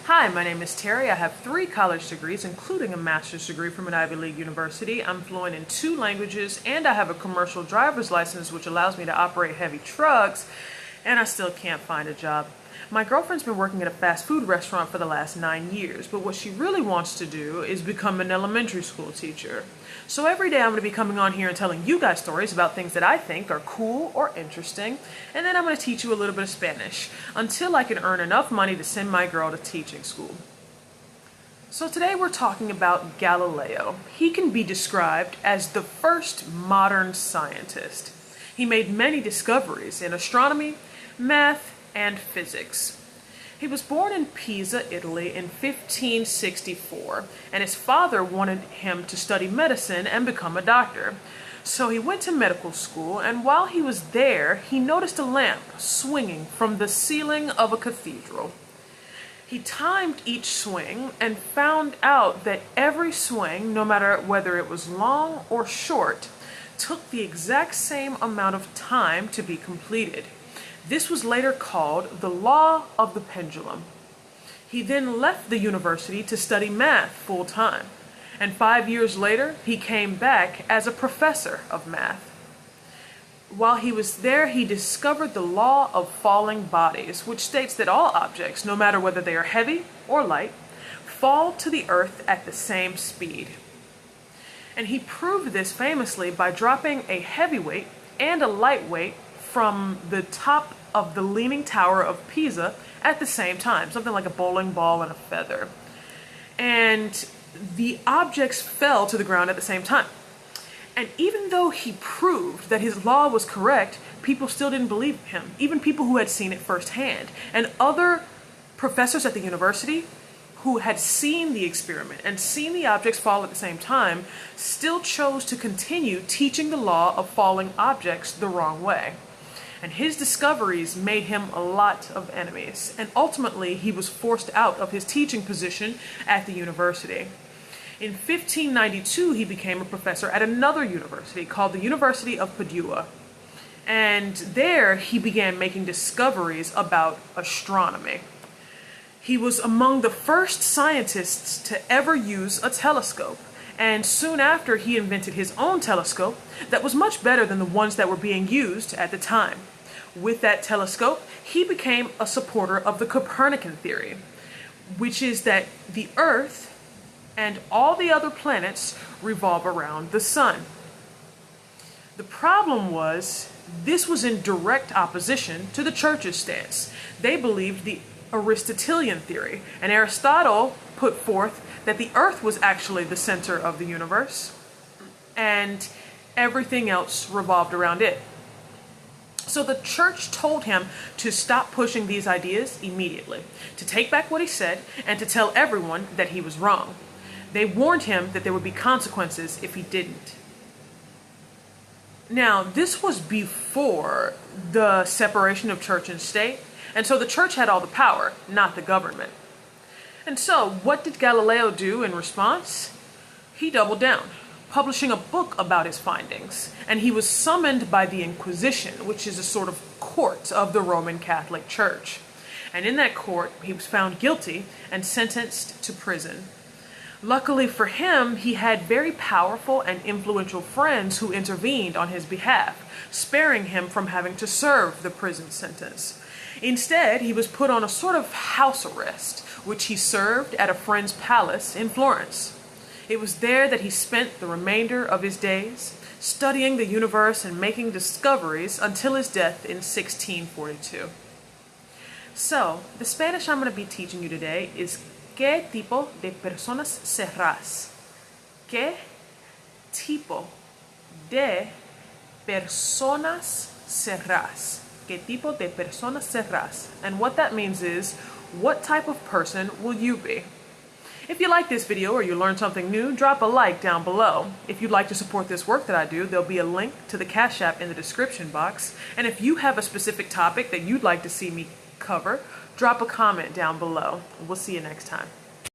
Hi, my name is Terry. I have 3 college degrees, including a master's degree from an Ivy League university. I'm fluent in 2 languages, and I have a commercial driver's license, which allows me to operate heavy trucks, and I still can't find a job. My girlfriend's been working at a fast food restaurant for the last 9 years, but what she really wants to do is become an elementary school teacher. So every day I'm going to be coming on here and telling you guys stories about things that I think are cool or interesting, and then I'm going to teach you a little bit of Spanish until I can earn enough money to send my girl to teaching school. So today we're talking about Galileo. He can be described as the first modern scientist. He made many discoveries in astronomy, math, and physics. He was born in Pisa, Italy in 1564, and his father wanted him to study medicine and become a doctor. So he went to medical school, and while he was there, he noticed a lamp swinging from the ceiling of a cathedral. He timed each swing and found out that every swing, no matter whether it was long or short, took the exact same amount of time to be completed. This was later called the law of the pendulum. He then left the university to study math full-time, and 5 years later he came back as a professor of math. While he was there, he discovered the law of falling bodies, which states that all objects, no matter whether they are heavy or light, fall to the earth at the same speed. And he proved this famously by dropping a heavyweight and a lightweight from the top of the Leaning Tower of Pisa at the same time, something like a bowling ball and a feather. And the objects fell to the ground at the same time. And even though he proved that his law was correct, people still didn't believe him, even people who had seen it firsthand. And other professors at the university who had seen the experiment and seen the objects fall at the same time still chose to continue teaching the law of falling objects the wrong way. And his discoveries made him a lot of enemies, and ultimately he was forced out of his teaching position at the university. In 1592, he became a professor at another university called the University of Padua, and there he began making discoveries about astronomy. He was among the first scientists to ever use a telescope, and soon after he invented his own telescope that was much better than the ones that were being used at the time. With that telescope, he became a supporter of the Copernican theory, which is that the Earth and all the other planets revolve around the sun. The problem was, this was in direct opposition to the church's stance. They believed the Aristotelian theory, and Aristotle put forth that the Earth was actually the center of the universe, and everything else revolved around it. So the church told him to stop pushing these ideas immediately, to take back what he said, and to tell everyone that he was wrong. They warned him that there would be consequences if he didn't. Now, this was before the separation of church and state, and so the church had all the power, not the government. And so, what did Galileo do in response? He doubled down, publishing a book about his findings, and he was summoned by the Inquisition, which is a sort of court of the Roman Catholic Church. And in that court, he was found guilty and sentenced to prison. Luckily for him, he had very powerful and influential friends who intervened on his behalf, sparing him from having to serve the prison sentence. Instead, he was put on a sort of house arrest, which he served at a friend's palace in Florence. It was there that he spent the remainder of his days, studying the universe and making discoveries until his death in 1642. So, the Spanish I'm going to be teaching you today is ¿Qué tipo de personas serás? ¿Qué tipo de personas serás? ¿Qué tipo de personas serás? And what that means is, what type of person will you be? If you like this video or you learned something new, drop a like down below. If you'd like to support this work that I do, there'll be a link to the Cashapp in the description box. And if you have a specific topic that you'd like to see me cover, drop a comment down below. We'll see you next time.